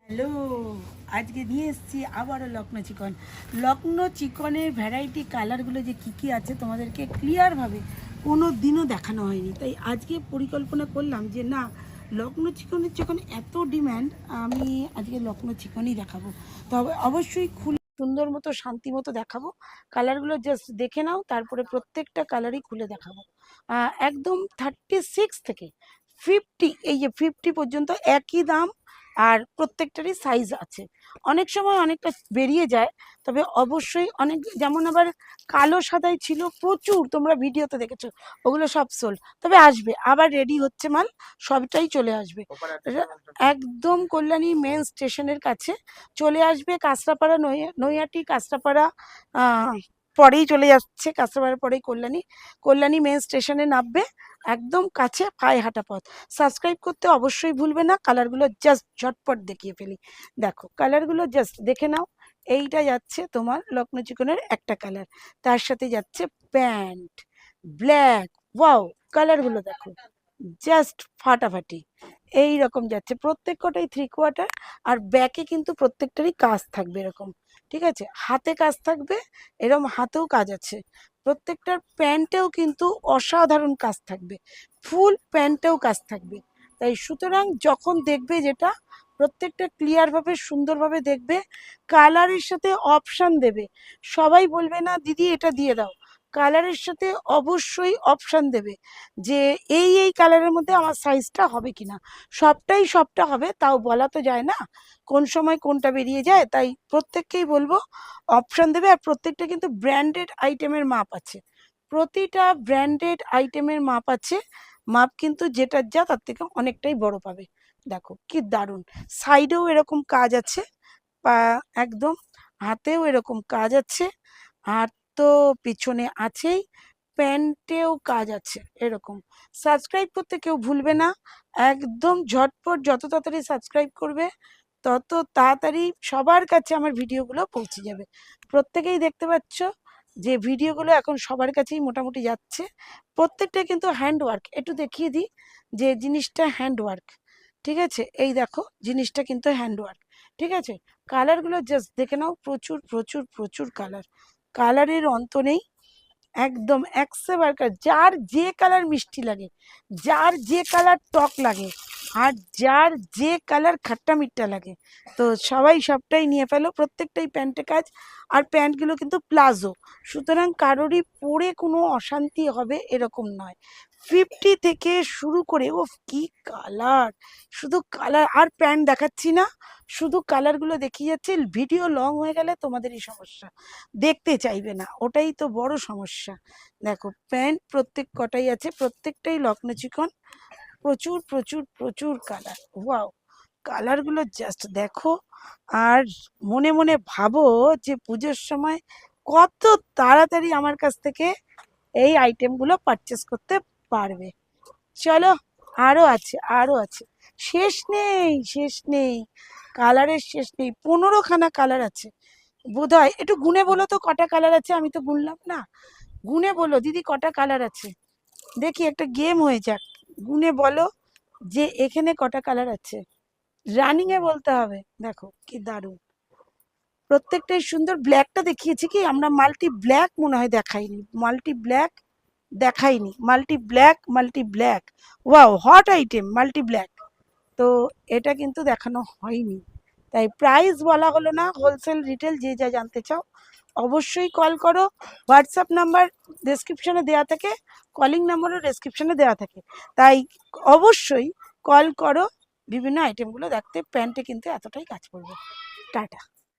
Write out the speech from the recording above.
Hello, আজকে নিয়ে এসেছি আবারও লখনৌ চিকন। লখনৌ চিকনের ভ্যারাইটি কালারগুলো যে কী কী আছে তোমাদেরকে ক্লিয়ারভাবে কোনো দিনও দেখানো হয়নি, তাই আজকে পরিকল্পনা করলাম যে না, লখনৌ চিকনের যখন এত ডিম্যান্ড, আমি আজকে লখনৌ চিকনই দেখাবো। তবে অবশ্যই খুলে সুন্দর মতো শান্তি মতো দেখাবো। কালারগুলো জাস্ট দেখে নাও, তারপরে প্রত্যেকটা কালারই খুলে দেখাবো। একদম 36 থেকে 50, এই যে 50 পর্যন্ত একই দাম, আর প্রত্যেকটারই সাইজ আছে। অনেক সময় অনেকটা বেরিয়ে যায়, তবে অবশ্যই অনেক, যেমন আবার কালো সাদাই ছিল প্রচুর, তোমরা ভিডিওতে দেখেছো, ওগুলো সব সোল্ড। তবে আসবে, আবার রেডি হচ্ছে মাল, সবটাই চলে আসবে। একদম কল্যাণী মেন স্টেশনের কাছে চলে আসবে। কাঁচরাপাড়া, নৈহাটি কাঁচরাপাড়া পরেই চলে যাচ্ছে, কাঁচরাপাড়ার পরেই কল্যাণী মেন স্টেশনে নামবে, একদম কাছে, পায়ে হাঁটা পথ। সাবস্ক্রাইব করতে অবশ্যই ভুলবে না। কালারগুলো জাস্ট ঝটপট দেখিয়ে ফেলি। দেখো কালারগুলো জাস্ট দেখে নাও। এইটা যাচ্ছে তোমার লখনৌ চিকনের একটা কালার, তার সাথে যাচ্ছে প্যান্ট ব্ল্যাক। ওয়াও, কালারগুলো দেখো, জাস্ট ফাটাফাটি। এই রকম যাচ্ছে প্রত্যেক কটাই 3/4, আর ব্যাকে কিন্তু প্রত্যেকটারই কাজ থাকবে এরকম, ঠিক আছে? হাতে কাজ থাকবে, এরকম হাতেও কাজ আছে। প্রত্যেকটার প্যান্টেও কিন্তু অসাধারণ কাজ থাকবে, ফুল প্যান্টেও কাজ থাকবে। তাই সুতরাং যখন দেখবে, যেটা প্রত্যেকটা ক্লিয়ারভাবে সুন্দরভাবে দেখবে, কালারের সাথে অপশান দেবে। সবাই বলবে না দিদি এটা দিয়ে দাও, কালারের সাথে অবশ্যই অপশান দেবে যে এই কালারের মধ্যে আমার সাইজটা হবে কিনা। সবটাই সবটা হবে তাও বলা তো যায় না, কোন সময় কোনটা বেরিয়ে যায়, তাই প্রত্যেককেই বলবো অপশান দেবে। আর প্রত্যেকটা কিন্তু ব্র্যান্ডেড আইটেমের মাপ আছে, প্রতিটা ব্র্যান্ডেড আইটেমের মাপ আছে। মাপ কিন্তু যেটার যা তার থেকে অনেকটাই বড় পাবে। দেখো কি দারুণ, সাইডেও এরকম কাজ আছে, একদম হাতেও এরকম কাজ আছে, আর তো পিছনে আছেই, প্যান্টেও কাজ আছে এরকম। সাবস্ক্রাইব করতে কেউ ভুলবে না, একদম ঝটপট, যত তাড়াতাড়ি সাবস্ক্রাইব করবে তত তাড়াতাড়ি সবার কাছে আমার ভিডিওগুলো পৌঁছে যাবে। প্রত্যেকেই দেখতে পাচ্ছ যে ভিডিওগুলো এখন সবার কাছেই মোটামুটি যাচ্ছে। প্রত্যেকটা কিন্তু হ্যান্ডওয়ার্ক, একটু দেখিয়ে দিই যে জিনিসটা হ্যান্ডওয়ার্ক, ঠিক আছে? এই দেখো জিনিসটা কিন্তু হ্যান্ডওয়ার্ক, ঠিক আছে? কালারগুলো জাস্ট দেখে নাও, প্রচুর প্রচুর প্রচুর কালার, কালারের অন্ত নেই। একদম একসেবার যার যে কালার মিষ্টি লাগে, যার যে কালার টক লাগে, আর যার যে কালার খাট্টা মিট্টা লাগে, তো সবাই সবটাই নিয়ে ফেলো। প্রত্যেকটাই প্যান্টে কাজ, আর প্যান্টগুলো কিন্তু প্লাজো, সুতরাং কারোরই পরে কোনো অশান্তি হবে এরকম নয়। 50 থেকে শুরু করে, ও কি কালার, শুধু কালার। আর প্যান্ট দেখাচ্ছি না, শুধু কালারগুলো দেখিয়ে যাচ্ছে। ভিডিও লং হয়ে গেলে তোমাদেরই সমস্যা, দেখতে চাইবে না, ওটাই তো বড় সমস্যা। দেখো প্যান্ট প্রত্যেক কটাই আছে, প্রত্যেকটাই লখনৌ চিকন, প্রচুর প্রচুর প্রচুর কালার। ওয়াও, কালারগুলো জাস্ট দেখো, আর মনে মনে ভাবো যে পুজোর সময় কত তাড়াতাড়ি আমার কাছ থেকে এই আইটেমগুলো পারচেস করতে পারবে। চলো, আরো আছে, আরো আছে, শেষ নেই, শেষ নেই, কালারের শেষ নেই। 15খানা কালার আছে বোধহয়। একটু গুনে বলো তো কটা কালার আছে, আমি তো গুনলাম না। গুনে বলো দিদি কটা কালার আছে, দেখি একটা গেম হয়ে যাক। গুনে বলো যে এখানে কটা কালার আছে, রানিং এ বলতে হবে। দেখো কি দারুণ, প্রত্যেকটাই সুন্দর। ব্ল্যাকটা দেখিয়েছি কি আমরা, মাল্টি ব্ল্যাক মনে হয় দেখাইনি, মাল্টি ব্ল্যাক দেখাইনি, multi black, multi black. Wow, hot item multi black, তো এটা কিন্তু দেখানো হয়নি, তাই প্রাইস বলা হলো না। হোলসেল রিটেল যে যা জানতে চাও অবশ্যই কল করো। হোয়াটসঅ্যাপ নাম্বার ডেসক্রিপশনে দেওয়া থাকে, কলিং নাম্বারও ডেসক্রিপশনে দেওয়া থাকে, তাই অবশ্যই কল করো বিভিন্ন আইটেমগুলো দেখতে। প্যান্টে কিন্তু এতটাই কাজ পড়বে। টাটা।